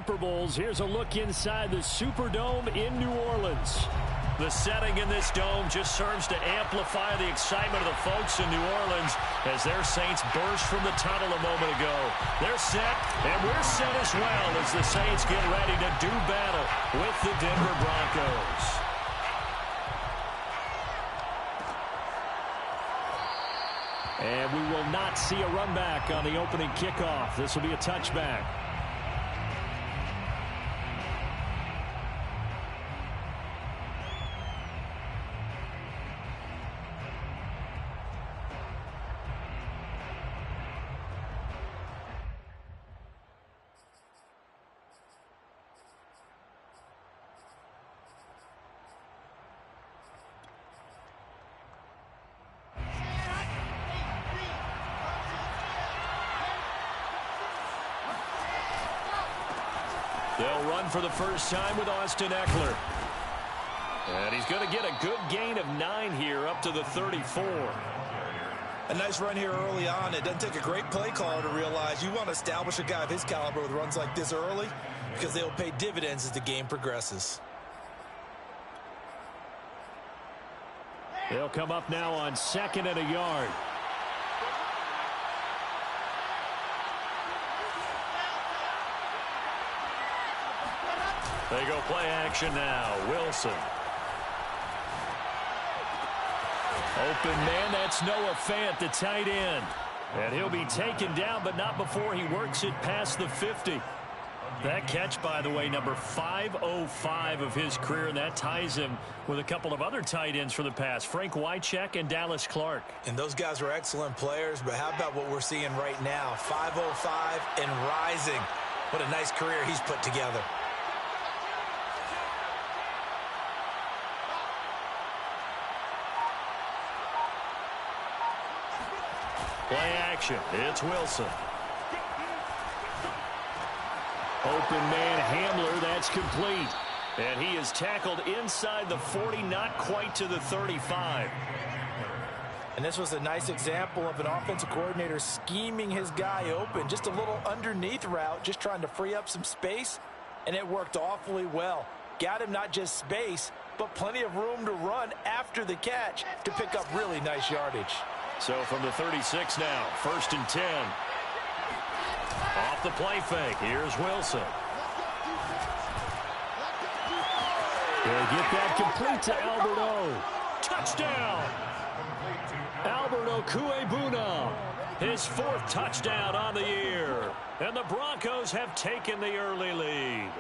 Super Bowls, here's a look inside the Superdome in New Orleans. The setting in this dome just serves to amplify the excitement of the folks in New Orleans as their Saints burst from the tunnel a moment ago. They're set, and we're set as well as the Saints get ready to do battle with the Denver Broncos. And we will not see a run back on the opening kickoff. This will be a touchback. They'll run for the first time with Austin Eckler. And he's going to get a good gain of 9 here up to the 34. A nice run here early on. It doesn't take a great play caller to realize you want to establish a guy of his caliber with runs like this early because they'll pay dividends as the game progresses. They'll come up now on 2nd and a yard. They go play action now. Wilson. Open man, that's Noah Fant, the tight end. And he'll be taken down, but not before he works it past the 50. That catch, by the way, number 505 of his career, and that ties him with a couple of other tight ends for the past, Frank Wycheck and Dallas Clark. And those guys are excellent players, but how about what we're seeing right now? 505 and rising. What a nice career he's put together. Play action. It's Wilson. Open man Hamler, that's complete. And he is tackled inside the 40, not quite to the 35. And this was a nice example of an offensive coordinator scheming his guy open. Just a little underneath route, just trying to free up some space, and it worked awfully well. Got him not just space, but plenty of room to run after the catch to pick up really nice yardage. So from the 36 now, 1st and 10. Off the play fake, here's Wilson. They'll get that complete to Alberto. Touchdown! Alberto Cuebuna, his 4th touchdown on the year. And the Broncos have taken the early lead.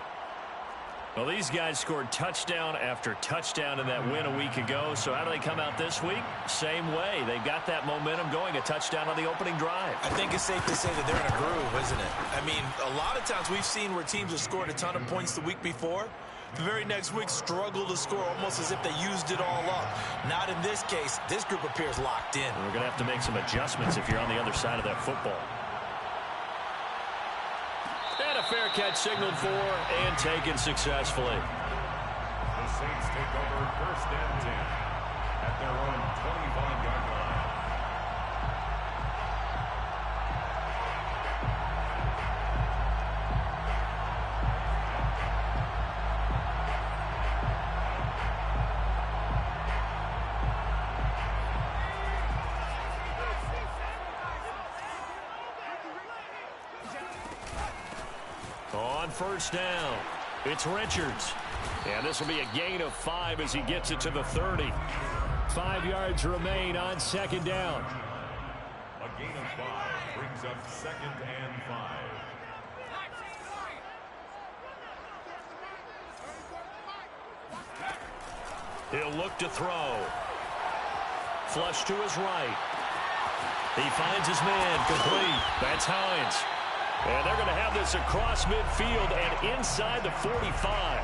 Well, these guys scored touchdown after touchdown in that win a week ago. So how do they come out this week? Same way. They've got that momentum going, a touchdown on the opening drive. I think it's safe to say that they're in a groove, isn't it? I mean, a lot of times we've seen where teams have scored a ton of points the week before. The very next week struggle to score almost as if they used it all up. Not in this case. This group appears locked in. We're going to have to make some adjustments if you're on the other side of that football. And a fair catch signaled for and taken successfully. The Saints take over 1st and 10 at their own 25-yard line. On 1st down, it's Richards. And this will be a gain of 5 as he gets it to the 30. 5 yards remain on 2nd down. A gain of 5 brings up 2nd and 5. He'll look to throw. Flush to his right. He finds his man complete. That's Hines. And they're going to have this across midfield and inside the 45.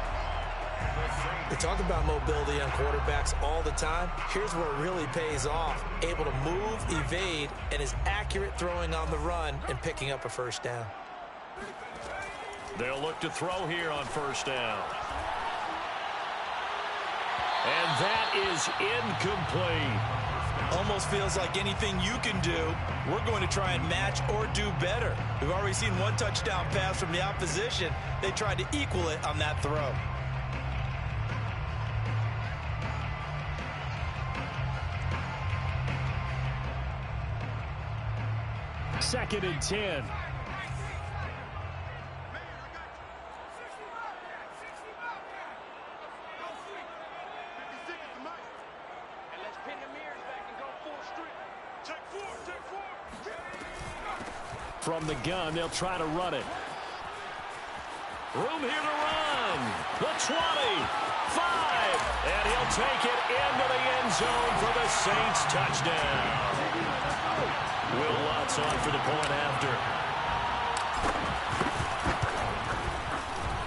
We talk about mobility on quarterbacks all the time. Here's where it really pays off. Able to move, evade, and is accurate throwing on the run and picking up a 1st down. They'll look to throw here on 1st down. And that is incomplete. Almost feels like anything you can do, we're going to try and match or do better. We've already seen one touchdown pass from the opposition. They tried to equal it on that throw. Second and 10. From the gun, they'll try to run it. Room here to run. The 20, 5, and he'll take it into the end zone for the Saints touchdown. Will Lutz on for the point after.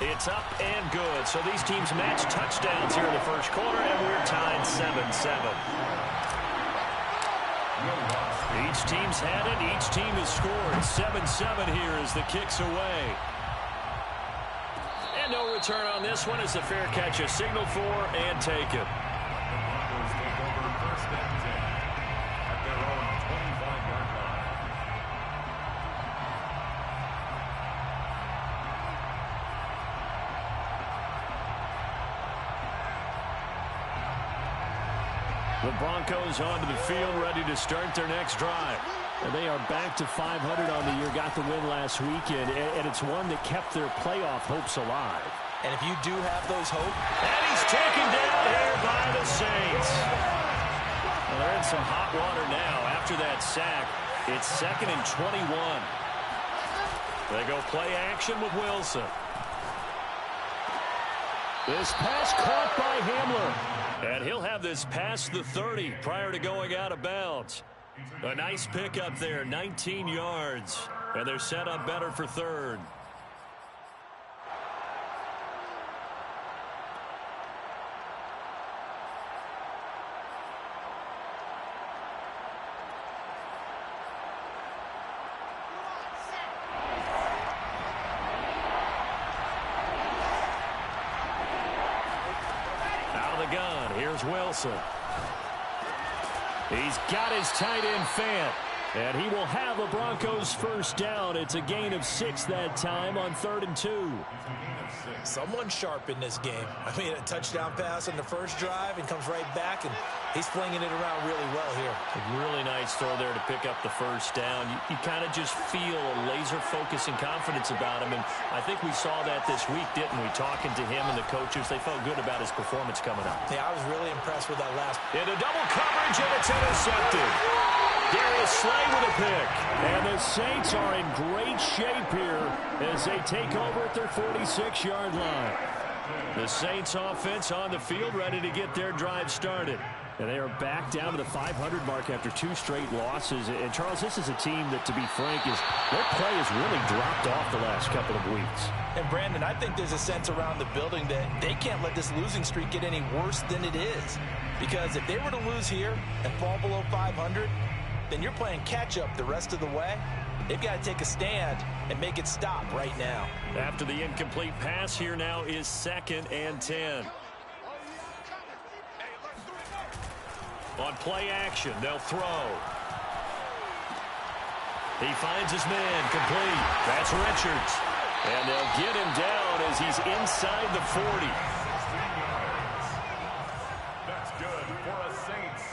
It's up and good. So these teams match touchdowns here in the first quarter, and we're tied 7-7. Each team's had it. Each team has scored. 7-7 here as the kick's away. And no return on this one as the fair catch is signaled for and taken. Broncos take over first and 10 at their own 25-yard line. The Broncos onto the field, ready to start their next drive. And they are back to 500 on the year, got the win last weekend, and it's one that kept their playoff hopes alive. And if you do have those hopes... And he's taken down here by the Saints. Well, they're in some hot water now. After that sack, it's 2nd and 21. They go play action with Wilson. This pass caught by Hamler. And he'll have this past the 30 prior to going out of bounds. A nice pickup there, 19 yards. And they're set up better for third. Gun. Here's Wilson. He's got his tight end Fant. And he will have the Broncos first down. It's a gain of 6 that time on 3rd and 2. Someone sharp in this game. I mean, a touchdown pass on the first drive and comes right back, and he's flinging it around really well here. A really nice throw there to pick up the first down. You kind of just feel a laser focus and confidence about him, and I think we saw that this week, didn't we? Talking to him and the coaches, they felt good about his performance coming up. Yeah, I was really impressed with that last. Into double coverage, and it's intercepted. Darius Slay with a pick. And the Saints are in great shape here as they take over at their 46-yard line. The Saints offense on the field ready to get their drive started. And they are back down to the 500 mark after 2 straight losses. And, Charles, this is a team that, to be frank, their play has really dropped off the last couple of weeks. And, Brandon, I think there's a sense around the building that they can't let this losing streak get any worse than it is. Because if they were to lose here and fall below 500, then you're playing catch-up the rest of the way. They've got to take a stand and make it stop right now. After the incomplete pass, here now is 2nd and 10. On play action, they'll throw. He finds his man, complete. That's Richards. And they'll get him down as he's inside the 40. That's good for a Saints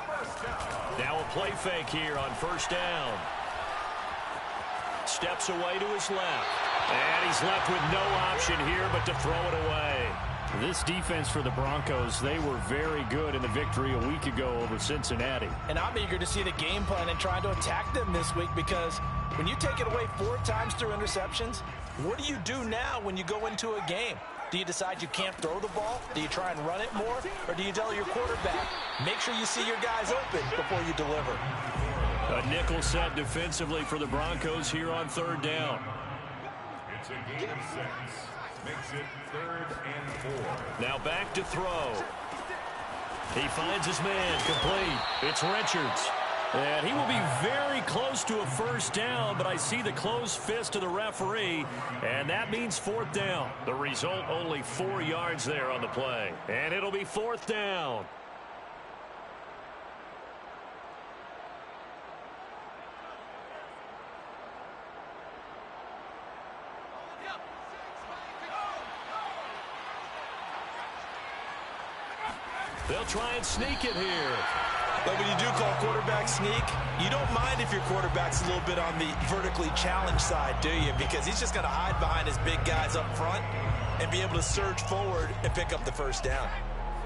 first down. Now a play fake here on first down. Steps away to his left. And he's left with no option here but to throw it away. This defense for the Broncos, they were very good in the victory a week ago over Cincinnati. And I'm eager to see the game plan and trying to attack them this week, because when you take it away 4 times through interceptions, what do you do now when you go into a game? Do you decide you can't throw the ball? Do you try and run it more? Or do you tell your quarterback, make sure you see your guys open before you deliver? A nickel set defensively for the Broncos here on 3rd down. It's a gain of 6. Makes it 3rd and 4. Now back to throw. He finds his man, complete. It's Richards. And he will be very close to a first down, but I see the closed fist of the referee, and that means 4th down. The result, only 4 yards there on the play. And it'll be 4th down. They'll try and sneak it here. But when you do call quarterback sneak, you don't mind if your quarterback's a little bit on the vertically challenged side, do you? Because he's just going to hide behind his big guys up front and be able to surge forward and pick up the first down.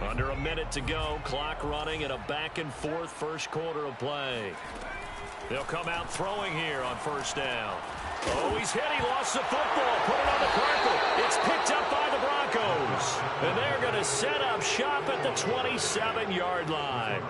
Under a minute to go, clock running in a back-and-forth first quarter of play. They'll come out throwing here on first down. Oh, he's hit. He lost the football. Put it on the carpet. It's picked up by the Broncos. And they're going to set up shop at the 27-yard line.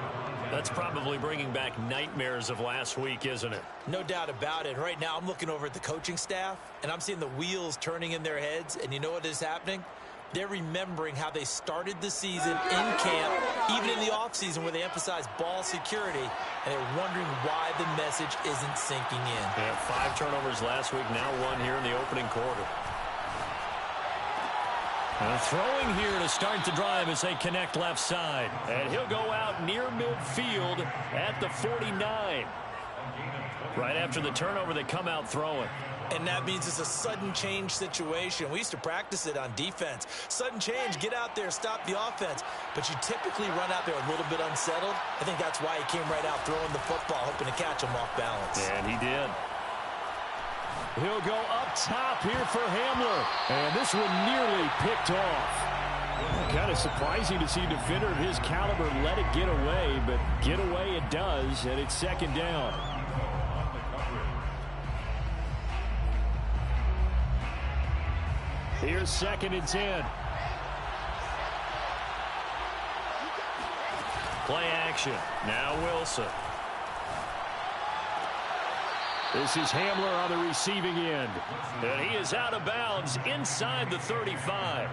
That's probably bringing back nightmares of last week, isn't it? No doubt about it. Right now, I'm looking over at the coaching staff, and I'm seeing the wheels turning in their heads. And you know what is happening? They're remembering how they started the season in camp, even in the offseason where they emphasized ball security, and they're wondering why the message isn't sinking in. Yeah, 5 turnovers last week, now 1 here in the opening quarter. Throwing here to start the drive as they connect left side. And he'll go out near midfield at the 49. Right after the turnover, they come out throwing. And that means it's a sudden change situation. We used to practice it on defense. Sudden change, get out there, stop the offense. But you typically run out there a little bit unsettled. I think that's why he came right out throwing the football, hoping to catch him off balance. And he did. He'll go up top here for Hamler. And this one nearly picked off. Kind of surprising to see a defender of his caliber let it get away, but get away it does, and it's second down. Here's 2nd and 10. Play action. Now Wilson. This is Hamler on the receiving end. And he is out of bounds inside the 35.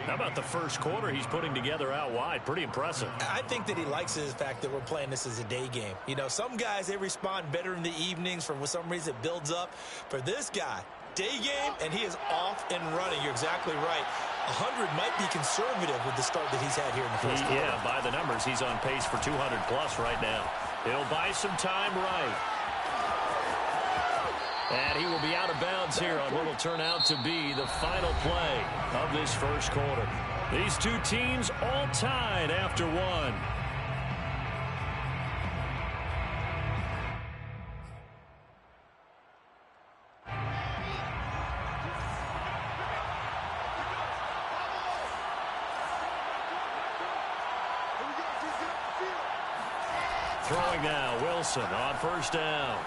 How about the first quarter he's putting together out wide? Pretty impressive. I think that he likes the fact that we're playing this as a day game. You know, some guys, they respond better in the evenings. For some reason, it builds up. For this guy, day game, and he is off and running. You're exactly right. 100 might be conservative with the start that he's had here in the first quarter. Yeah, by the numbers, he's on pace for 200-plus right now. He'll buy some time right. And he will be out of bounds here on what will turn out to be the final play of this first quarter. These two teams all tied after one. Throwing now, Wilson on first down.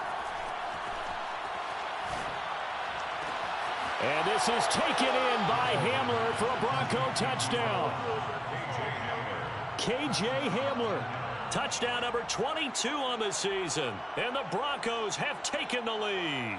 And this is taken in by Hamler for a Bronco touchdown. K.J. Hamler, touchdown number 22 on the season. And the Broncos have taken the lead.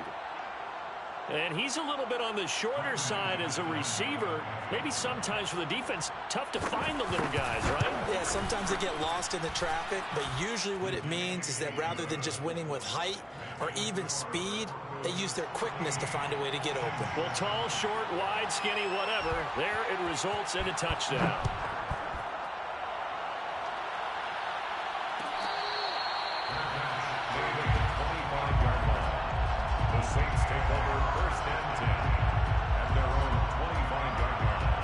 And he's a little bit on the shorter side as a receiver. Maybe sometimes for the defense, tough to find the little guys, right? Yeah, sometimes they get lost in the traffic, but usually what it means is that rather than just winning with height or even speed, they use their quickness to find a way to get open. Well, tall, short, wide, skinny, whatever, there it results in a touchdown. The Saints take over 1st and 10 at their own 25-yard line.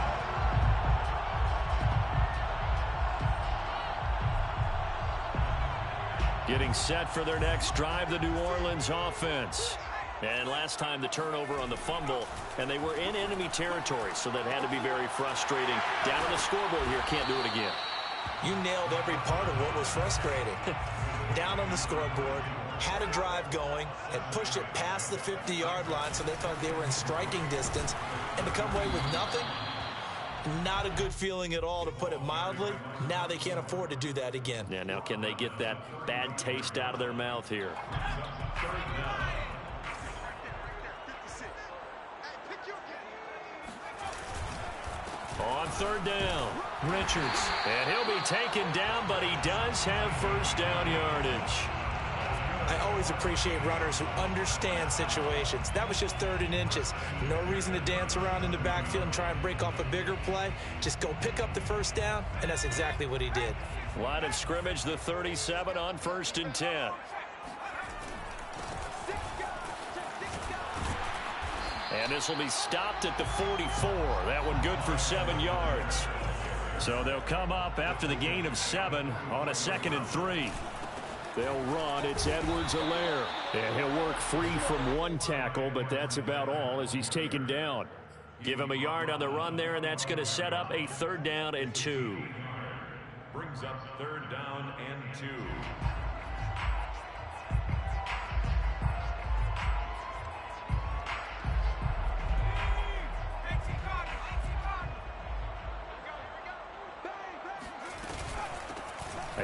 Getting set for their next drive, the New Orleans offense. And last time the turnover on the fumble, and they were in enemy territory, so that had to be very frustrating. Down on the scoreboard here, can't do it again. You nailed every part of what was frustrating. Down on the scoreboard, had a drive going, had pushed it past the 50-yard line, so they thought they were in striking distance, and to come away with nothing, not a good feeling at all, to put it mildly. Now they can't afford to do that again. Yeah, now can they get that bad taste out of their mouth here? On 3rd down, Richards. And he'll be taken down, but he does have first down yardage. I always appreciate runners who understand situations. That was just 3rd and inches. No reason to dance around in the backfield and try and break off a bigger play. Just go pick up the first down, and that's exactly what he did. Line of scrimmage, the 37 on 1st and 10. And this will be stopped at the 44. That one good for 7 yards. So they'll come up after the gain of 7 on a 2nd and 3. They'll run. It's Edwards-Helaire. And he'll work free from one tackle, but that's about all as he's taken down. Give him a yard on the run there, and that's going to set up a 3rd down and 2. Brings up 3rd down and 2.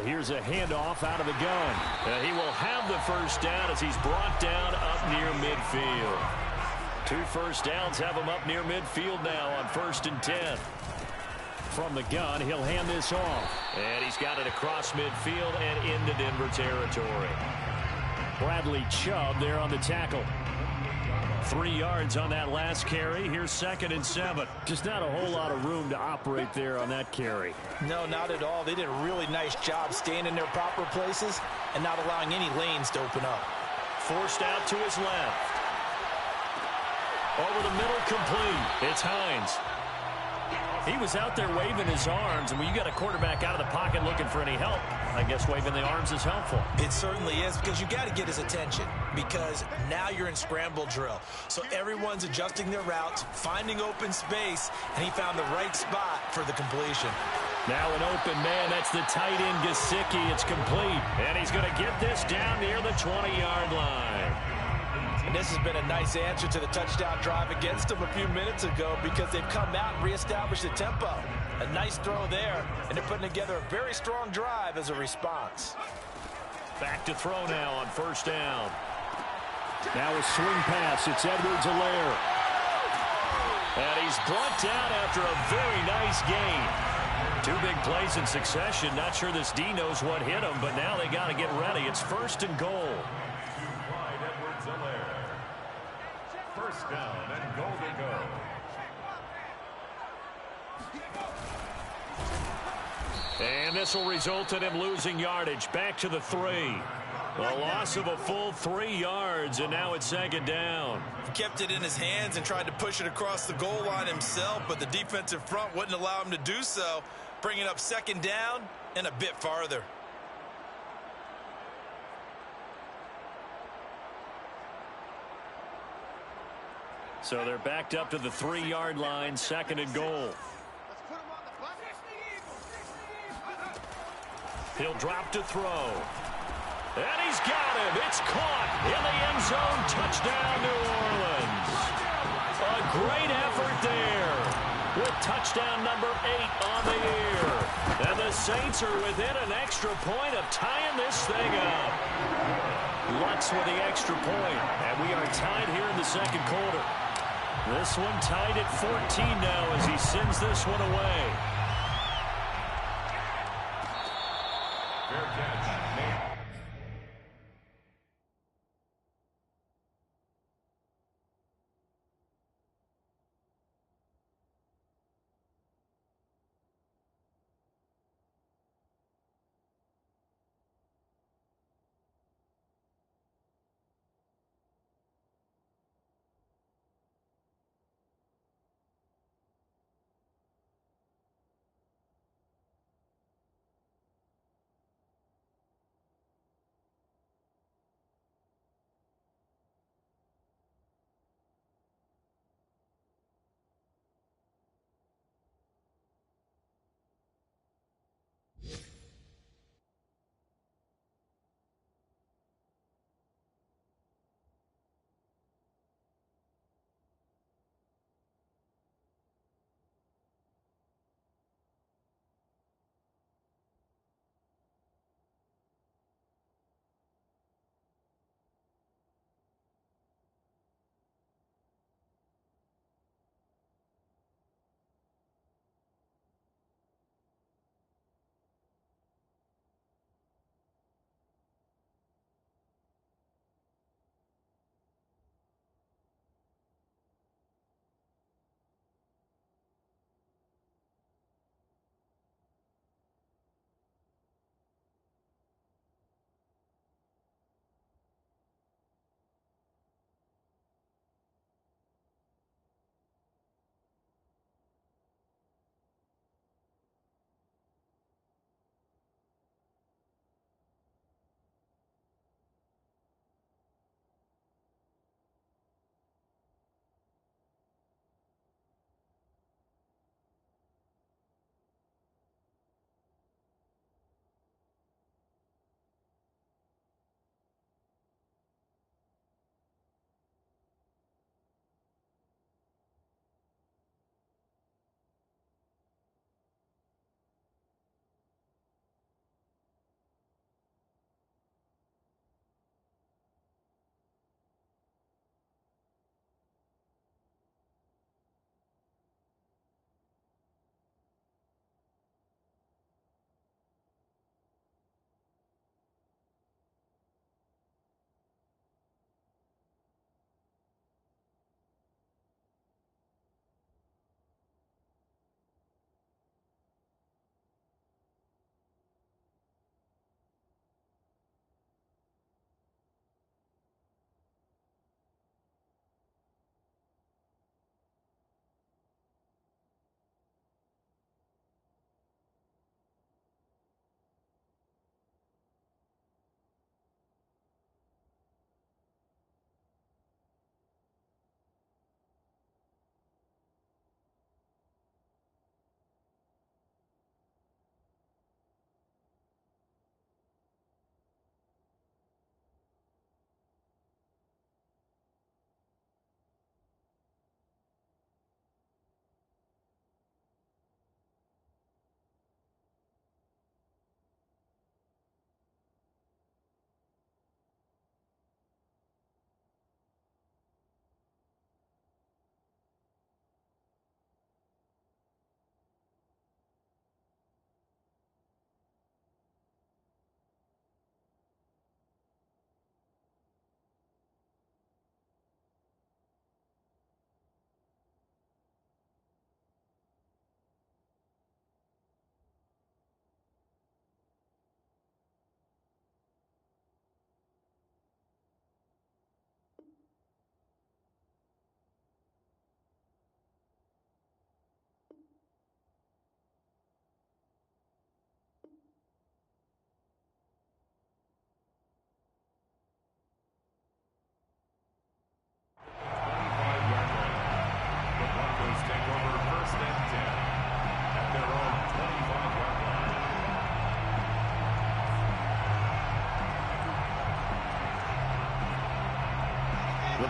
Here's a handoff out of the gun. He will have the 1st down as he's brought down up near midfield. 2 first downs have him up near midfield now on 1st and 10. From the gun, he'll hand this off. And he's got it across midfield and into Denver territory. Bradley Chubb there on the tackle. 3 yards on that last carry. Here's 2nd and 7. Just not a whole lot of room to operate there on that carry. No, not at all. They did a really nice job staying in their proper places and not allowing any lanes to open up. Forced out to his left. Over the middle, complete. It's Hines. He was out there waving his arms, and when you got a quarterback out of the pocket looking for any help, I guess waving the arms is helpful. It certainly is, because you got to get his attention, because now you're in scramble drill. So everyone's adjusting their routes, finding open space, and he found the right spot for the completion. Now an open man. That's the tight end, Gesicki. It's complete, and he's going to get this down near the 20-yard line. And this has been a nice answer to the touchdown drive against them a few minutes ago, because they've come out and reestablished the tempo. A nice throw there, and they're putting together a very strong drive as a response. Back to throw now on 1st down. Now a swing pass. It's Edwards-Helaire. And he's brought down after a very nice gain. 2 big plays in succession. Not sure this D knows what hit him, but now they got to get ready. It's 1st and goal. 1st down and goal to go. And this will result in him losing yardage. Back to the 3. A loss of a full 3 yards, and now it's 2nd down. He kept it in his hands and tried to push it across the goal line himself, but the defensive front wouldn't allow him to do so, bringing up 2nd down and a bit farther. So they're backed up to the 3-yard line, 2nd and goal. He'll drop to throw. And he's got him. It's caught in the end zone. Touchdown, New Orleans. A great effort there with touchdown number 8 on the year. And the Saints are within an extra point of tying this thing up. Lutz with the extra point. And we are tied here in the 2nd quarter. This one tied at 14 now as he sends this one away. Fair catch.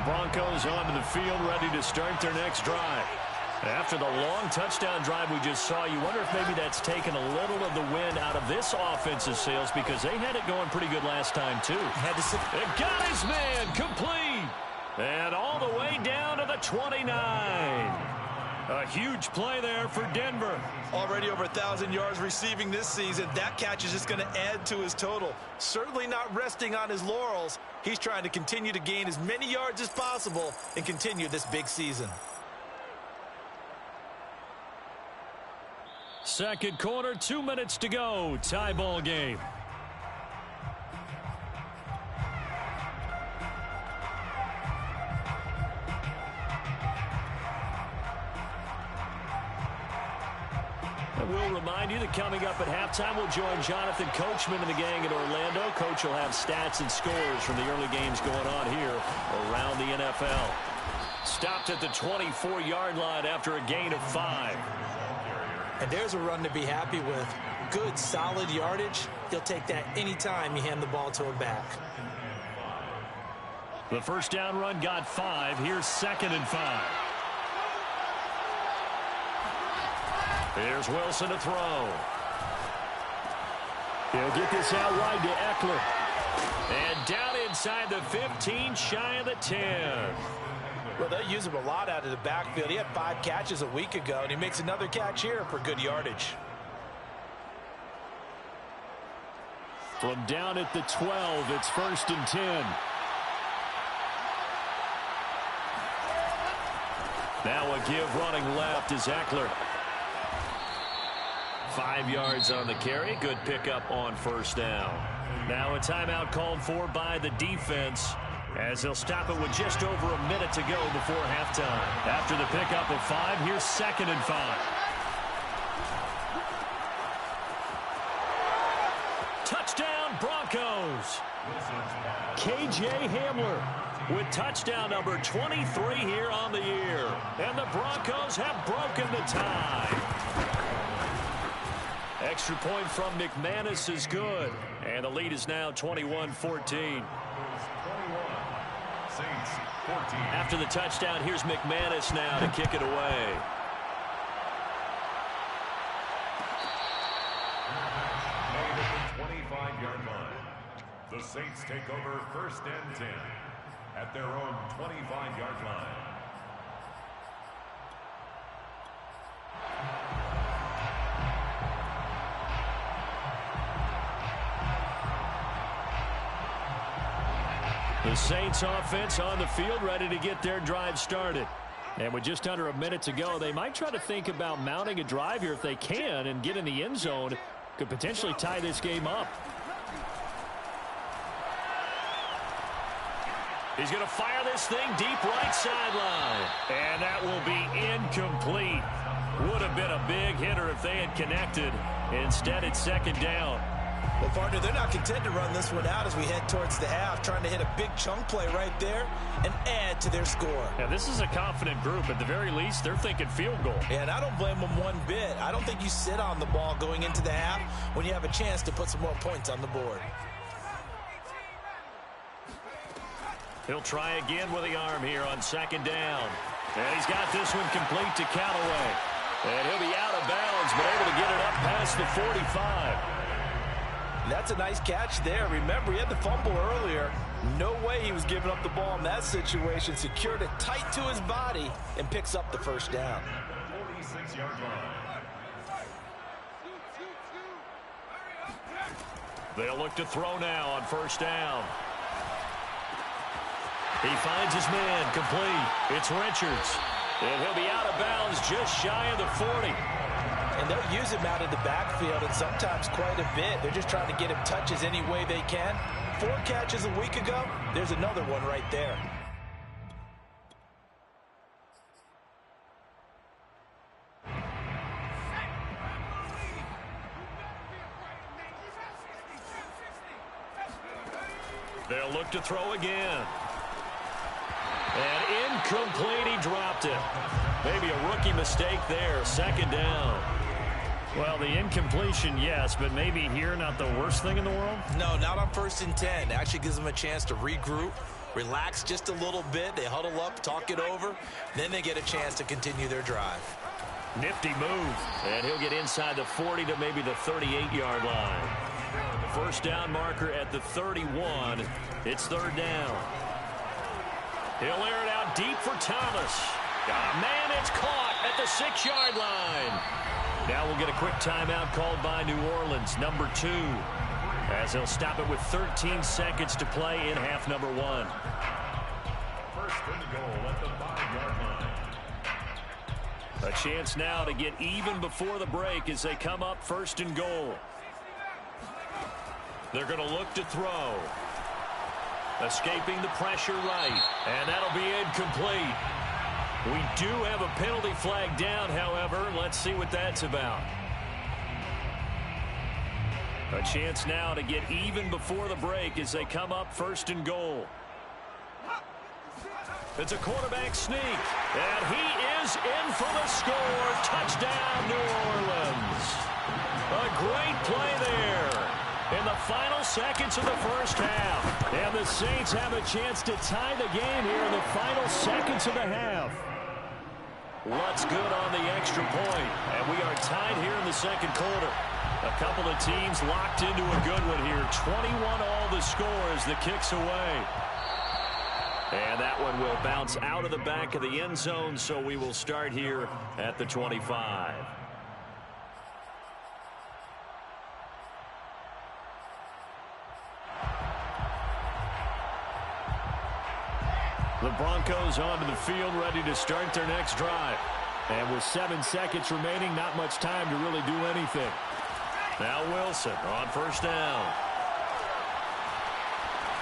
Broncos onto the field, ready to start their next drive. After the long touchdown drive we just saw, you wonder if maybe that's taken a little of the wind out of this offense's sails, because they had it going pretty good last time, too. It got his man complete. And all the way down to the 29. A huge play there for Denver. Already over 1,000 yards receiving this season. That catch is just going to add to his total. Certainly not resting on his laurels. He's trying to continue to gain as many yards as possible and continue this big season. Second quarter, 2 minutes to go. Tie ball game. And we'll remind you that coming up at halftime, we'll join Jonathan Coachman and the gang in Orlando. Coach will have stats and scores from the early games going on here around the NFL. Stopped at the 24-yard line after a gain of 5. And there's a run to be happy with. Good, solid yardage. He'll take that anytime you hand the ball to a back. The first down run got 5. Here's 2nd and 5. Here's Wilson to throw. He'll get this out wide to Eckler. And down inside the 15, shy of the 10. Well, they use him a lot out of the backfield. He had 5 catches a week ago, and he makes another catch here for good yardage. From down at the 12, it's 1st and 10. Now a give running left is Eckler. 5 yards on the carry. Good pickup on first down. Now a timeout called for by the defense, as they'll stop it with just over a minute to go before halftime. After the pickup of 5, here's 2nd and 5. Touchdown, Broncos. KJ Hamler with touchdown number 23 here on the year. And the Broncos have broken the tie. Extra point from McManus is good. And the lead is now 21-14. After the touchdown, here's McManus now to kick it away. Made at the 25-yard line. The Saints take over 1st and 10 at their own 25-yard line. The Saints offense on the field, ready to get their drive started. And with just under a minute to go, they might try to think about mounting a drive here if they can and get in the end zone. Could potentially tie this game up. He's going to fire this thing deep right sideline. And that will be incomplete. Would have been a big hitter if they had connected. Instead, it's 2nd down. Well, partner, they're not content to run this one out as we head towards the half, trying to hit a big chunk play right there and add to their score. Yeah, this is a confident group. At the very least, they're thinking field goal. Yeah, and I don't blame them one bit. I don't think you sit on the ball going into the half when you have a chance to put some more points on the board. He'll try again with the arm here on 2nd down. And he's got this one complete to Callaway. And he'll be out of bounds, but able to get it up past the 45. That's a nice catch there. Remember, he had the fumble earlier. No way he was giving up the ball in that situation. Secured it tight to his body and picks up the first down. 46-yard line. They'll look to throw now on first down. He finds his man complete. It's Richards. And he'll be out of bounds just shy of the 40. And they'll use him out of the backfield, and sometimes quite a bit. They're just trying to get him touches any way they can. 4 catches a week ago. There's another one right there. They'll look to throw again. And incomplete, he dropped it. Maybe a rookie mistake there, 2nd down. Well, the incompletion, yes, but maybe here not the worst thing in the world? No, not on 1st and 10. Actually gives them a chance to regroup, relax just a little bit. They huddle up, talk it over. Then they get a chance to continue their drive. Nifty move. And he'll get inside the 40 to maybe the 38-yard line. First down marker at the 31. It's third down. He'll air it out deep for Thomas. Man, it's caught at the 6-yard line. Now we'll get a quick timeout called by New Orleans, number 2, as they'll stop it with 13 seconds to play in half number 1. First and goal at the 5-yard line. A chance now to get even before the break as they come up first and goal. They're going to look to throw. Escaping the pressure right, and that'll be incomplete. We do have a penalty flag down, however. Let's see what that's about. A chance now to get even before the break as they come up first and goal. It's a quarterback sneak, and he is in for the score. Touchdown, New Orleans. A great play there in the final seconds of the first half. And the Saints have a chance to tie the game here in the final seconds of the half. What's good on the extra point, and we are tied here in the second quarter. A couple of teams locked into a good one here. 21 all the score as the kick's away. And that one will bounce out of the back of the end zone, so we will start here at the 25. The Broncos onto the field, ready to start their next drive. And with 7 seconds remaining, not much time to really do anything. Now Wilson on first down.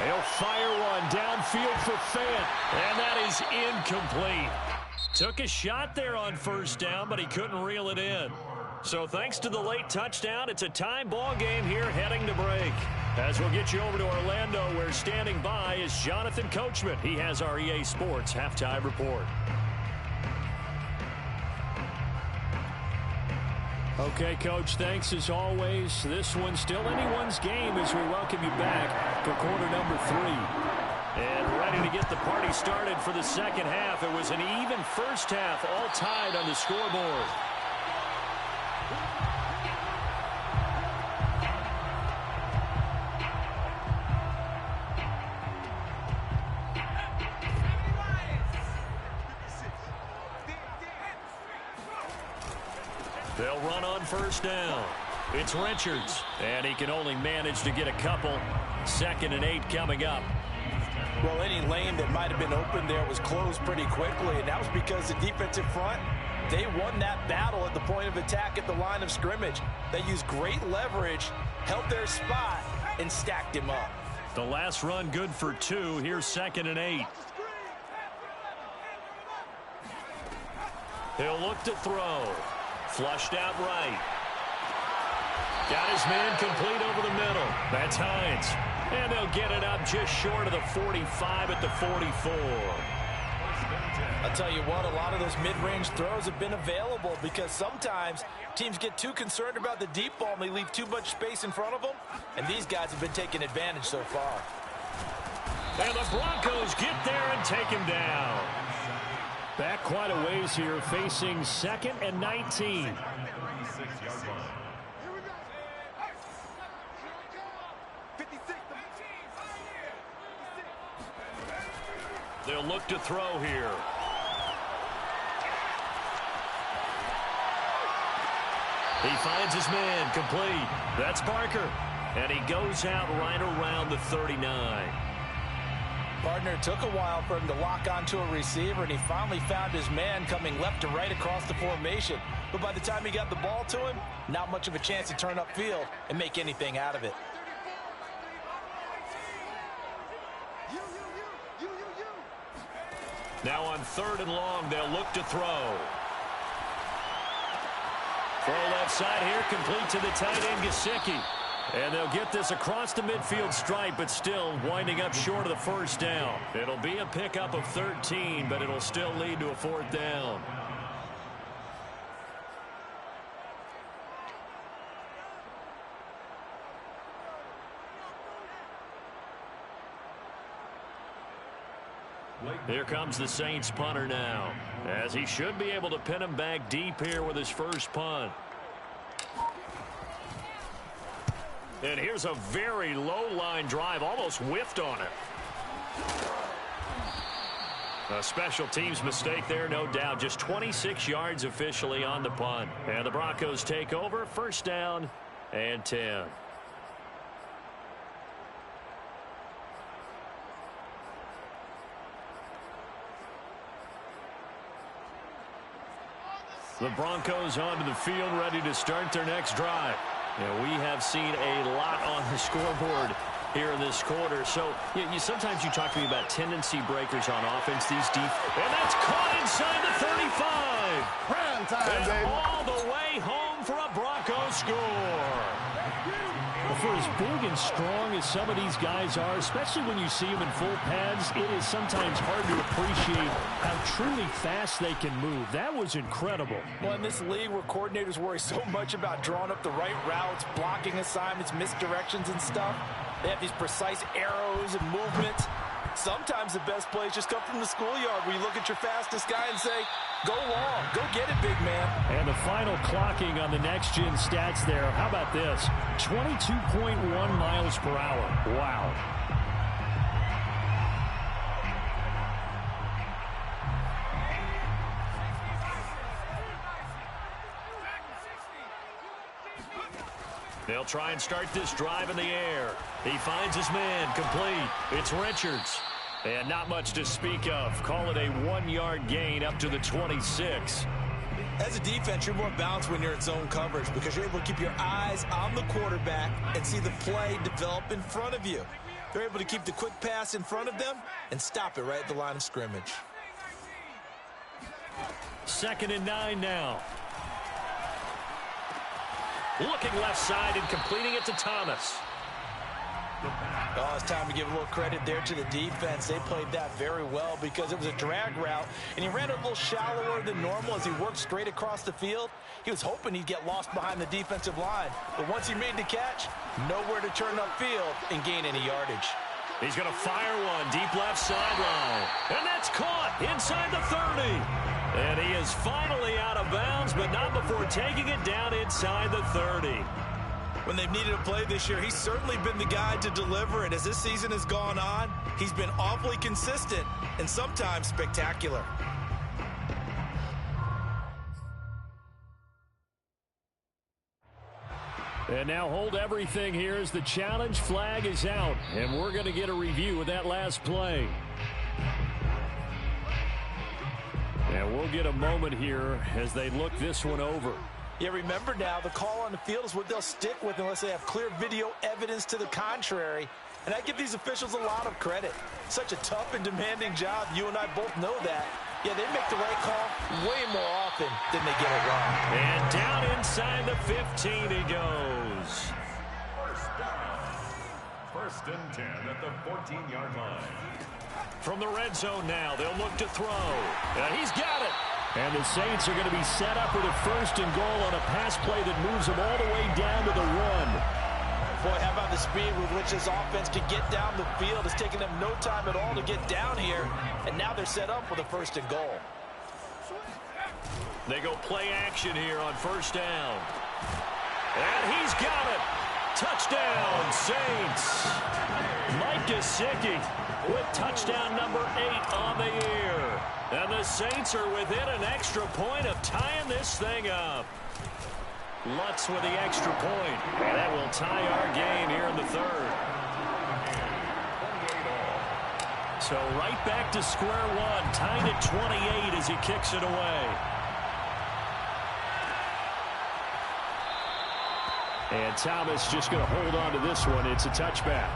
He'll fire one downfield for Fant, and that is incomplete. Took a shot there on first down, but he couldn't reel it in. So thanks to the late touchdown, it's a tie ball game here heading to break. As we'll get you over to Orlando, where standing by is Jonathan Coachman. He has our EA Sports halftime report. Okay, Coach, thanks as always. This one's still anyone's game as we welcome you back for quarter number 3. And ready to get the party started for the second half. It was an even first half, all tied on the scoreboard. They'll run on first down. It's Richards, and he can only manage to get a couple. 2nd and 8 coming up. Well, any lane that might have been open there was closed pretty quickly, and that was because the defensive front, they won that battle at the point of attack at the line of scrimmage. They used great leverage, held their spot, and stacked him up. The last run good for 2. Here's 2nd and 8. He'll look to throw. Flushed out right. Got his man complete over the middle. That's Hines. And they'll get it up just short of the 45 at the 44. I'll tell you what, a lot of those mid-range throws have been available because sometimes teams get too concerned about the deep ball and they leave too much space in front of them. And these guys have been taking advantage so far. And the Broncos get there and take him down. Back quite a ways here, facing 2nd and 19. They'll look to throw here. He finds his man complete. That's Barker. And he goes out right around the 39. Partner, took a while for him to lock onto a receiver, and he finally found his man coming left to right across the formation. But by the time he got the ball to him, not much of a chance to turn upfield and make anything out of it. Now on 3rd and long, they'll look to throw. Throw left side here, complete to the tight end, Gesicki. And they'll get this across the midfield stripe, but still winding up short of the first down. It'll be a pickup of 13, but it'll still lead to a 4th down. Here comes the Saints punter now, as he should be able to pin him back deep here with his first punt. And here's a very low line drive, almost whiffed on it. A special teams mistake there, no doubt. Just 26 yards officially on the punt. And the Broncos take over, first down and 10. The Broncos onto the field, ready to start their next drive. And we have seen a lot on the scoreboard here in this quarter. So sometimes you talk to me about tendency breakers on offense. These deep, and that's caught inside the 35. Prime time, and baby. All the way home for a Broncos score. Well, for as big and strong as some of these guys are, especially when you see them in full pads, it is sometimes hard to appreciate how truly fast they can move. That was incredible. Well, in this league where coordinators worry so much about drawing up the right routes, blocking assignments, misdirections and stuff, they have these precise arrows and movements. Sometimes the best plays just come from the schoolyard where you look at your fastest guy and say, go long, go get it, big man. And the final clocking on the next-gen stats there, how about this? 22.1 miles per hour. Wow. They'll try and start this drive in the air. He finds his man, complete. It's Richards. And not much to speak of. Call it a 1-yard gain up to the 26. As a defense, you're more balanced when you're in zone coverage because you're able to keep your eyes on the quarterback and see the play develop in front of you. They're able to keep the quick pass in front of them and stop it right at the line of scrimmage. 2nd and 9 now. Looking left side and completing it to Thomas. Oh, it's time to give a little credit there to the defense. They played that very well because it was a drag route, and he ran it a little shallower than normal as he worked straight across the field. He was hoping he'd get lost behind the defensive line, but once he made the catch, nowhere to turn upfield and gain any yardage. He's going to fire one deep left sideline, and that's caught inside the 30. And he is finally out of bounds, but not before taking it down inside the 30. When they've needed a play this year, he's certainly been the guy to deliver it. As this season has gone on, he's been awfully consistent and sometimes spectacular. And now hold everything here as the challenge flag is out. And we're going to get a review of that last play. And we'll get a moment here as they look this one over. Yeah, remember now, the call on the field is what they'll stick with unless they have clear video evidence to the contrary. And I give these officials a lot of credit. Such a tough and demanding job. You and I both know that. Yeah, they make the right call way more often than they get it wrong. And down inside the 15 he goes. First and 10 at the 14-yard line. From the red zone now, they'll look to throw. And he's got it. And the Saints are going to be set up with a 1st and goal on a pass play that moves them all the way down to the 1. Boy, how about the speed with which this offense can get down the field? It's taken them no time at all to get down here, and now they're set up with a 1st and goal. They go play action here on 1st down. And he's got it. Touchdown, Saints. Mike Gesicki with touchdown number 8 on the year. And the Saints are within an extra point of tying this thing up. Lutz with the extra point. That will tie our game here in the 3rd. So right back to square one, tied at 28 as he kicks it away. And Thomas just going to hold on to this one. It's a touchback.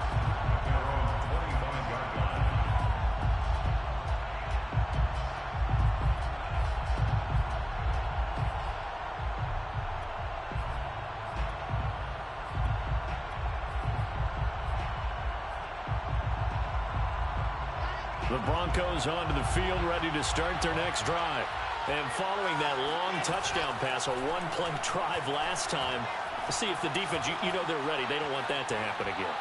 The Broncos onto the field, ready to start their next drive. And following that long touchdown pass, a one-play drive last time, see if the defense, you know they're ready. They don't want that to happen again.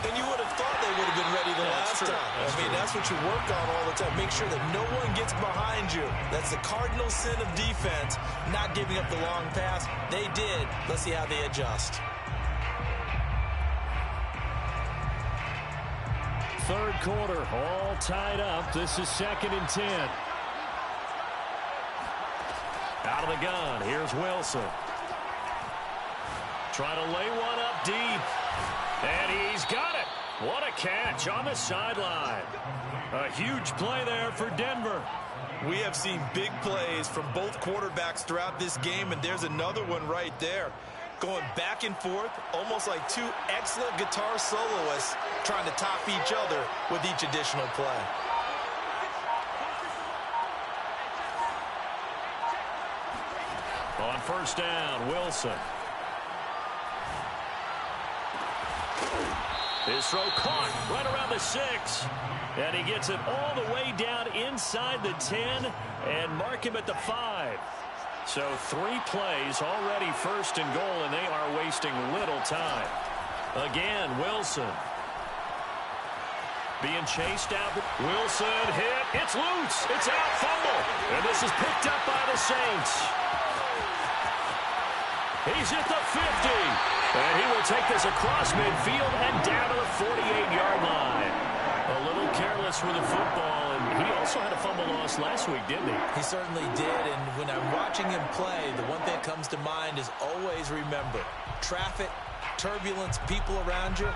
And you would have thought they would have been ready the last time. I mean, that's what you work on all the time. Make sure that no one gets behind you. That's the cardinal sin of defense, not giving up the long pass. They did. Let's see how they adjust. Third quarter, all tied up. This is 2nd and 10. Out of the gun, here's Wilson. Trying to lay one up deep. And he's got it. What a catch on the sideline. A huge play there for Denver. We have seen big plays from both quarterbacks throughout this game, and there's another one right there. Going back and forth, almost like two excellent guitar soloists trying to top each other with each additional play. On first down, Wilson. His throw caught right around the 6. And he gets it all the way down inside the 10 and mark him at the 5. So 3 plays already 1st and goal, and they are wasting little time. Again, Wilson. Being chased out. Wilson hit. It's loose. It's out. Fumble. And this is picked up by the Saints. He's at the 50. And he will take this across midfield and down to the 48-yard line. A little careless with the football, and he also had a fumble loss last week, didn't he? He certainly did, and when I'm watching him play, the one thing that comes to mind is always remember, traffic, turbulence, people around you,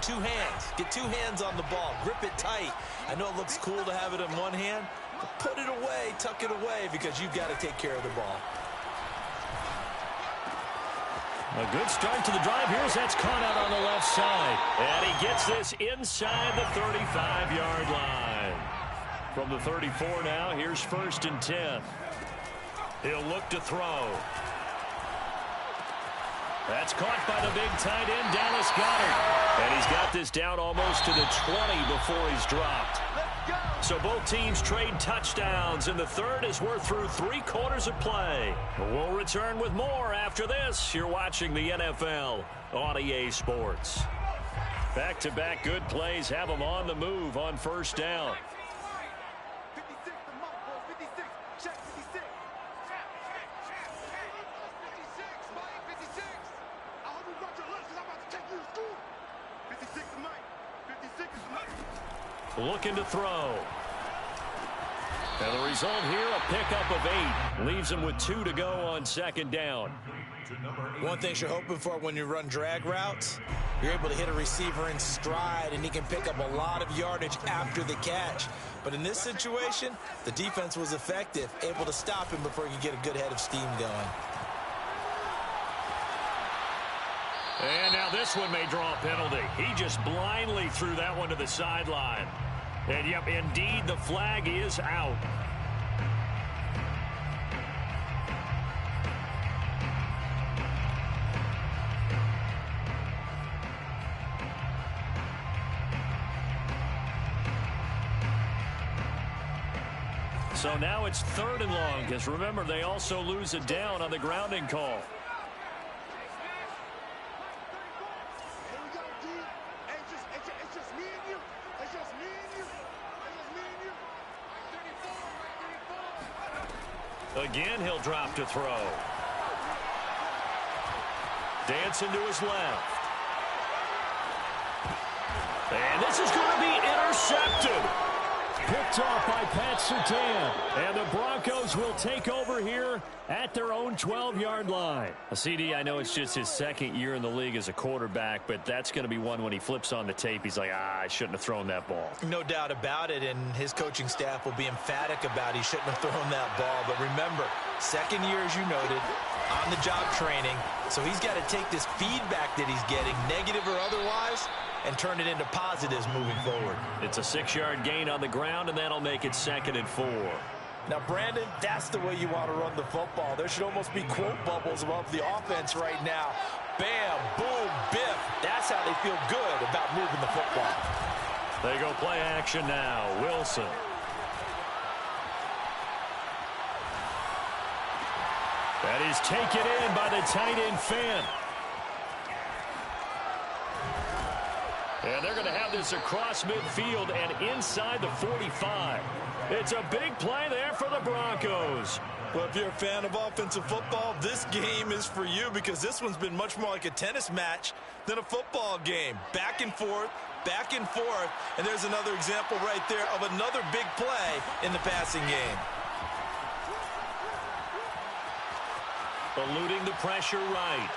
2 hands. Get 2 hands on the ball. Grip it tight. I know it looks cool to have it in one hand, but put it away, tuck it away, because you've got to take care of the ball. A good start to the drive. Here's that's caught out on the left side. And he gets this inside the 35-yard line. From the 34 now, here's 1st and 10. He'll look to throw. That's caught by the big tight end, Dallas Goedert. And he's got this down almost to the 20 before he's dropped. So both teams trade touchdowns in the third as we're through 3 quarters of play. We'll return with more after this. You're watching the NFL on EA Sports. Back-to-back good plays have them on the move on first down. Looking to throw. And the result here, a pickup of 8. Leaves him with 2 to go on 2nd down. One thing you're hoping for when you run drag routes, you're able to hit a receiver in stride, and he can pick up a lot of yardage after the catch. But in this situation, the defense was effective, able to stop him before he could get a good head of steam going. And now this one may draw a penalty. He just blindly threw that one to the sideline. And, yep, indeed, the flag is out. So now it's 3rd and long, because remember, they also lose a down on the grounding call. Again, he'll drop to throw. Dancing to his left. And this is going to be intercepted. Picked off by Pat Surtain. And the Broncos will take over here at their own 12-yard line. CD, I know it's just his 2nd year in the league as a quarterback, but that's going to be one when he flips on the tape, he's like, I shouldn't have thrown that ball. No doubt about it, and his coaching staff will be emphatic about he shouldn't have thrown that ball. But remember, 2nd year, as you noted, on-the-job training, so he's got to take this feedback that he's getting, negative or otherwise, and turn it into positives moving forward. It's a 6-yard gain on the ground, and that'll make it 2nd and 4. Now, Brandon, that's the way you want to run the football. There should almost be quote bubbles above the offense right now. Bam, boom, biff. That's how they feel good about moving the football. They go play action now. Wilson. That is taken in by the tight end Fant. And they're going to have this across midfield and inside the 45. It's a big play there for the Broncos. Well, if you're a fan of offensive football, this game is for you because this one's been much more like a tennis match than a football game. Back and forth, and there's another example right there of another big play in the passing game. Eluding the pressure right.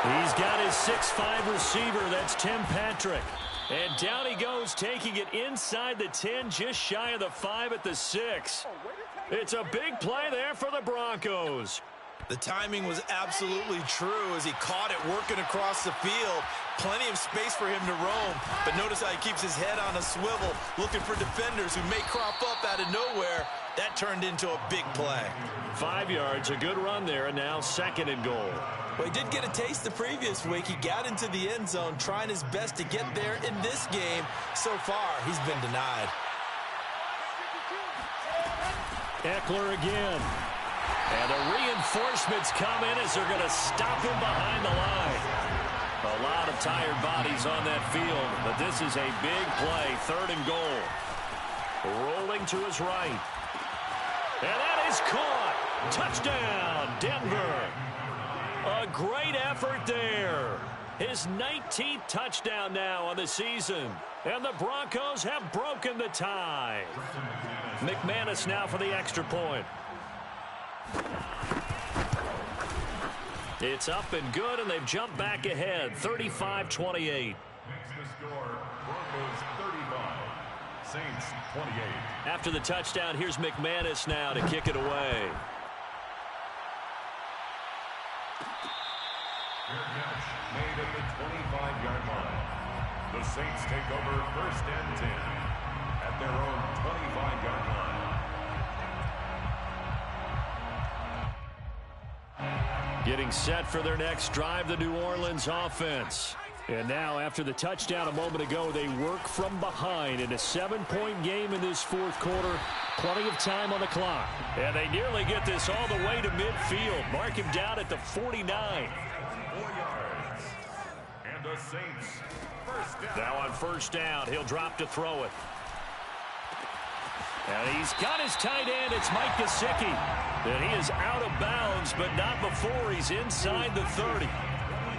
He's got his 6'5" receiver. That's Tim Patrick. And down he goes, taking it inside the 10, just shy of the 5 at the 6. It's a big play there for the Broncos. The timing was absolutely true as he caught it working across the field. Plenty of space for him to roam. But notice how he keeps his head on a swivel, looking for defenders who may crop up out of nowhere. That turned into a big play. 5 yards, a good run there, and now 2nd and goal. Well, he did get a taste the previous week. He got into the end zone, trying his best to get there in this game. So far, he's been denied. Eckler again. And the reinforcements come in as they're going to stop him behind the line. A lot of tired bodies on that field, but this is a big play, 3rd and goal. Rolling to his right. And that is caught. Touchdown, Denver. A great effort there. His 19th touchdown now on the season. And the Broncos have broken the tie. McManus now for the extra point. It's up and good, and they've jumped back ahead, 35-28. Next to score, Broncos 35, Saints 28. After the touchdown, here's McManus now to kick it away. Fair catch made at the 25-yard line. The Saints take over 1st and 10 at their own 25-yard line. Getting set for their next drive, the New Orleans offense. And now, after the touchdown a moment ago, they work from behind in a 7-point game in this 4th quarter. Plenty of time on the clock. And they nearly get this all the way to midfield. Mark him down at the 49. 4 yards. And the Saints, 1st down. Now on 1st down, he'll drop to throw it. And he's got his tight end. It's Mike Gesicki. And he is out of bounds, but not before he's inside the 30.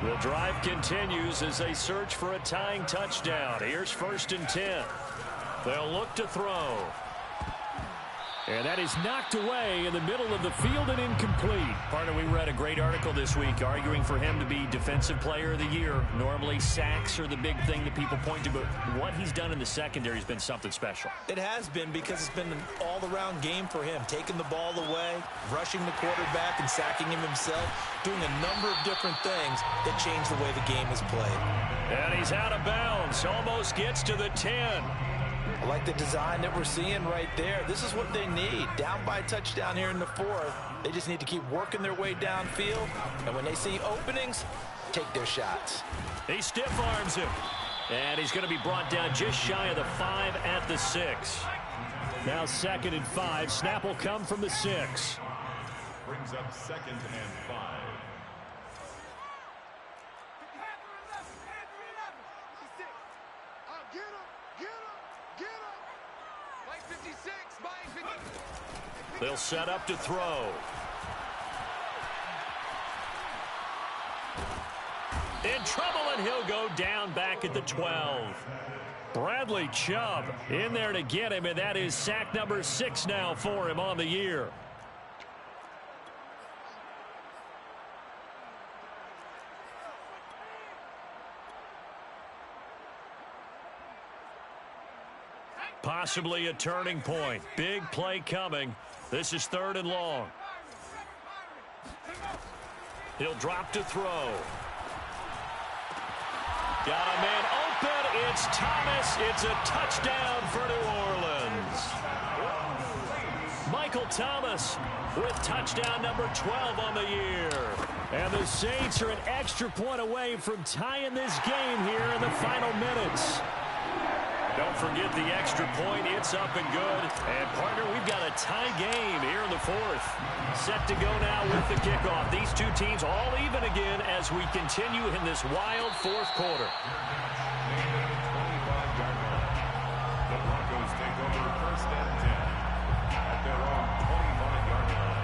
The drive continues as they search for a tying touchdown. Here's 1st and 10. They'll look to throw. And that is knocked away in the middle of the field and incomplete. Partner, we read a great article this week arguing for him to be Defensive Player of the Year. Normally, sacks are the big thing that people point to, but what he's done in the secondary has been something special. It has been because it's been an all-around game for him. Taking the ball away, rushing the quarterback, and sacking him himself. Doing a number of different things that change the way the game is played. And he's out of bounds. Almost gets to the 10. I like the design that we're seeing right there. This is what they need. Down by a touchdown here in the 4th. They just need to keep working their way downfield. And when they see openings, take their shots. He stiff arms him. And he's going to be brought down just shy of the 5 at the 6. Now 2nd and 5. Snap will come from the 6. Brings up 2nd and 5. They'll set up to throw. In trouble, and he'll go down back at the 12. Bradley Chubb in there to get him, and that is sack number 6 now for him on the year. Possibly a turning point. Big play coming. This is 3rd and long. He'll drop to throw. Got a man open. It's Thomas. It's a touchdown for New Orleans. Michael Thomas with touchdown number 12 on the year. And the Saints are an extra point away from tying this game here in the final minutes. Don't forget the extra point. It's up and good. And, partner, we've got a tie game here in the fourth. Set to go now with the kickoff. These two teams all even again as we continue in this wild fourth quarter. The Broncos take over first and 10 at their own 25-yard line.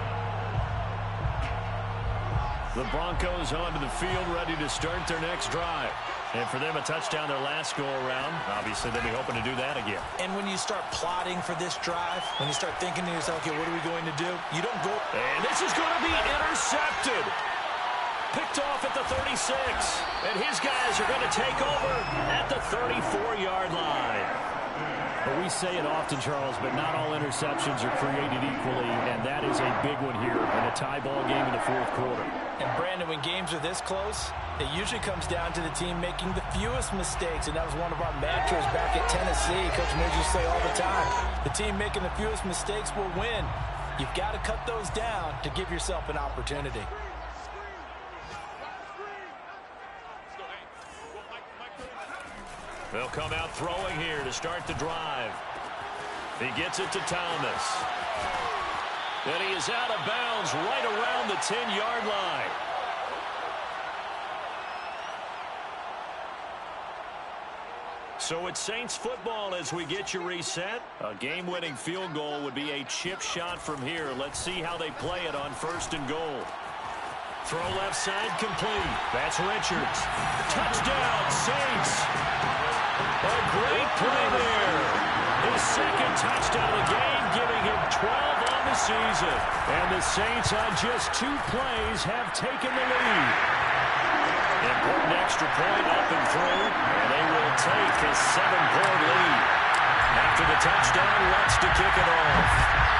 The Broncos onto the field, ready to start their next drive. And for them, a touchdown their last go-around. Obviously, they'll be hoping to do that again. And when you start plotting for this drive, when you start thinking to yourself, okay, what are we going to do? You don't go. And this is going to be intercepted. Picked off at the 36. And his guys are going to take over at the 34-yard line. But we say it often, Charles, but not all interceptions are created equally, and that is a big one here in a tie ball game in the fourth quarter. And, Brandon, when games are this close, it usually comes down to the team making the fewest mistakes, and that was one of our mantras back at Tennessee. Coach Midge used to say all the time, the team making the fewest mistakes will win. You've got to cut those down to give yourself an opportunity. They'll come out throwing here to start the drive. He gets it to Thomas. And he is out of bounds right around the 10-yard line. So it's Saints football as we get you reset. A game-winning field goal would be a chip shot from here. Let's see how they play it on first and goal. Throw left side complete. That's Richards. Touchdown, Saints. A great play there. His second touchdown of the game, giving him 12 on the season. And the Saints on just 2 plays have taken the lead. Important extra point up and through. And they will take a 7-point lead. After the touchdown, wants to kick it off.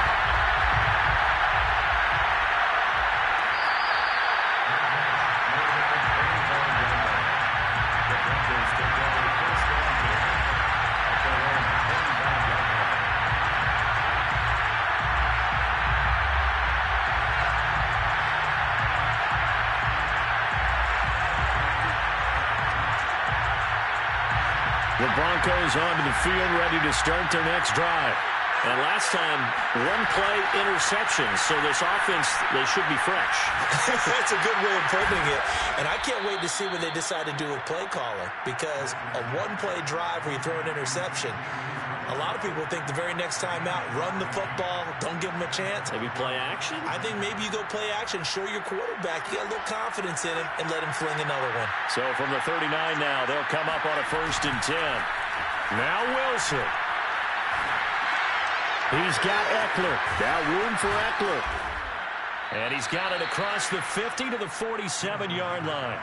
The Broncos onto the field, ready to start their next drive. And last time, 1-play interception, so this offense, they should be fresh. That's a good way of putting it. And I can't wait to see what they decide to do with play calling, because a 1-play drive where you throw an interception, a lot of people think the very next time out, run the football, don't give them a chance. Maybe play action? I think maybe you go play action, show your quarterback you got a little confidence in him, and let him fling another one. So from the 39 now, they'll come up on a first and 10. Now Wilson. He's got Eckler. Now room for Eckler. And he's got it across the 50 to the 47-yard line.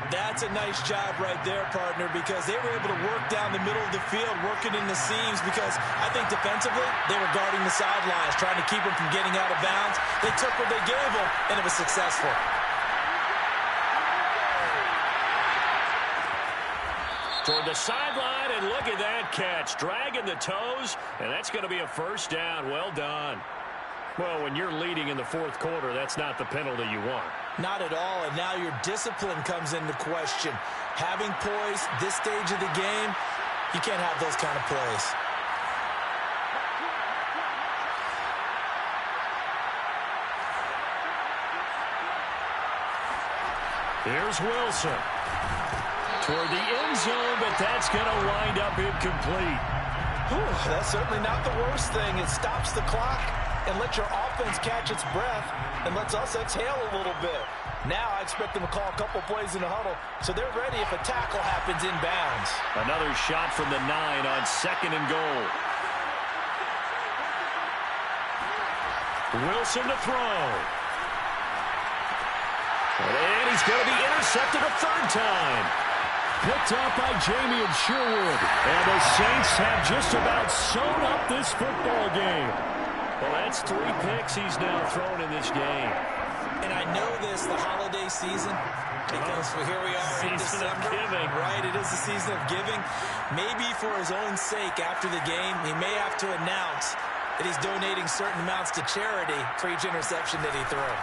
That's a nice job right there, partner, because they were able to work down the middle of the field, working in the seams, because I think defensively they were guarding the sidelines, trying to keep them from getting out of bounds. They took what they gave them, and it was successful. Toward the sideline, and look at that catch. Dragging the toes, and that's going to be a first down. Well done. Well, when you're leading in the fourth quarter, that's not the penalty you want. Not at all, and now your discipline comes into question. Having poise this stage of the game, you can't have those kind of plays. Here's Wilson. Toward the end zone, but that's going to wind up incomplete. Whew, that's certainly not the worst thing. It stops the clock and lets your offense catch its breath and lets us exhale a little bit. Now I expect them to call a couple plays in the huddle, so they're ready if a tackle happens inbounds. Another shot from the 9 on second and goal. Wilson to throw. And he's going to be intercepted a third time. Picked up by Jamie and Sherwood. And the Saints have just about sewn up this football game. Well, that's 3 picks he's now thrown in this game. And I know this, the holiday season, because here we are in December. Season of giving. Right, it is the season of giving. Maybe for his own sake after the game, he may have to announce that he's donating certain amounts to charity for each interception that he throws.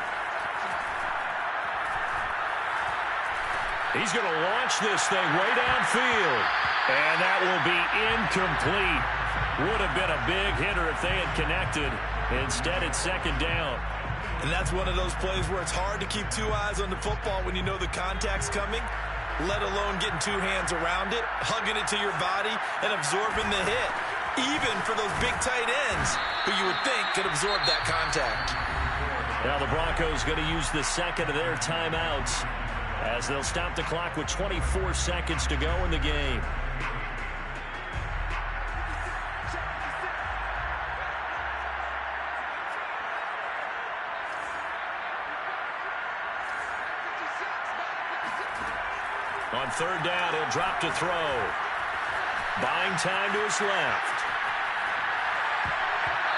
He's going to launch this thing way downfield. And that will be incomplete. Would have been a big hitter if they had connected. Instead, it's second down. And that's one of those plays where it's hard to keep two eyes on the football when you know the contact's coming, let alone getting two hands around it, hugging it to your body, and absorbing the hit. Even for those big tight ends who you would think could absorb that contact. Now the Broncos going to use the second of their timeouts as they'll stop the clock with 24 seconds to go in the game. On third down, he'll drop to throw. Buying time to his left.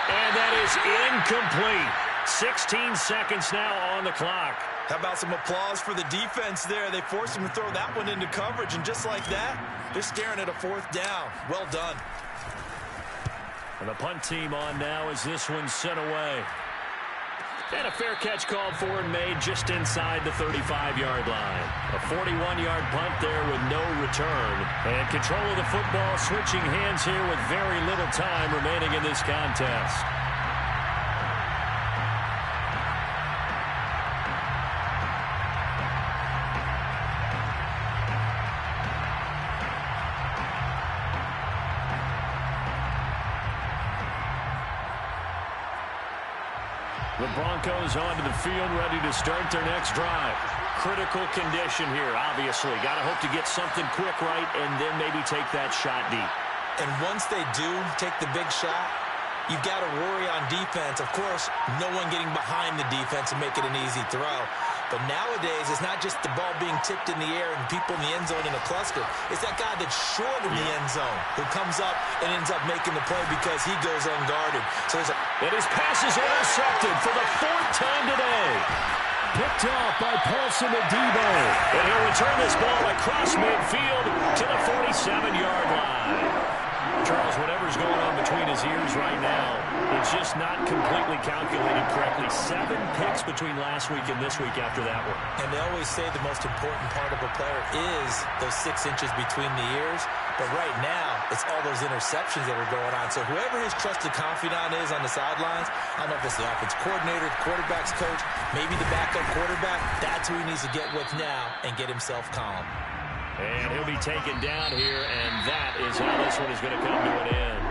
And that is incomplete. 16 seconds now on the clock. How about some applause for the defense there? They forced him to throw that one into coverage, and just like that, they're staring at a fourth down. Well done. And the punt team on now as this one's sent away. And a fair catch called for and made just inside the 35-yard line. A 41-yard punt there with no return. And control of the football switching hands here with very little time remaining in this contest. The Broncos onto the field, ready to start their next drive. Critical condition here, obviously. Got to hope to get something quick right and then maybe take that shot deep. And once they do take the big shot, you've got to worry on defense. Of course, no one getting behind the defense and make it an easy throw. But nowadays, it's not just the ball being tipped in the air and people in the end zone in a cluster. It's that guy that's short in the end zone who comes up and ends up making the play because he goes unguarded. So there's and his pass is intercepted for the fourth time today. Picked off by Paulson Adebo. And he'll return this ball across midfield to the 47-yard line. Charles, whatever's going on between his ears right now, it's just not completely calculated correctly. 7 picks between last week and this week after that one. And they always say the most important part of a player is those 6 inches between the ears. But right now, it's all those interceptions that are going on. So whoever his trusted confidant is on the sidelines, I don't know if it's the offense coordinator, the quarterback's coach, maybe the backup quarterback, that's who he needs to get with now and get himself calm. And he'll be taken down here, and that is how this one is going to come to an end.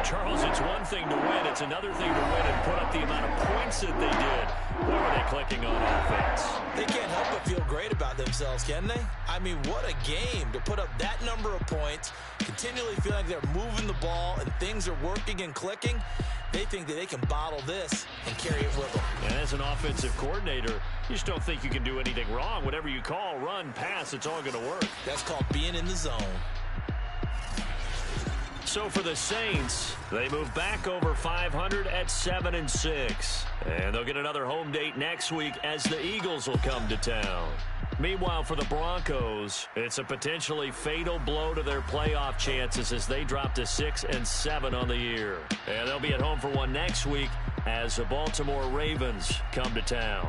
Charles, it's one thing to win. It's another thing to win and put up the amount of points that they did. Boy, were they clicking on offense. They can't help but feel great about themselves, can they? I mean, what a game to put up that number of points, continually feel like they're moving the ball and things are working and clicking. They think that they can bottle this and carry it with them. And as an offensive coordinator, you just don't think you can do anything wrong. Whatever you call, run, pass, it's all going to work. That's called being in the zone. So for the Saints, they move back over 500 at 7-6. And they'll get another home date next week as the Eagles will come to town. Meanwhile, for the Broncos, it's a potentially fatal blow to their playoff chances as they drop to 6-7 on the year. And they'll be at home for one next week as the Baltimore Ravens come to town.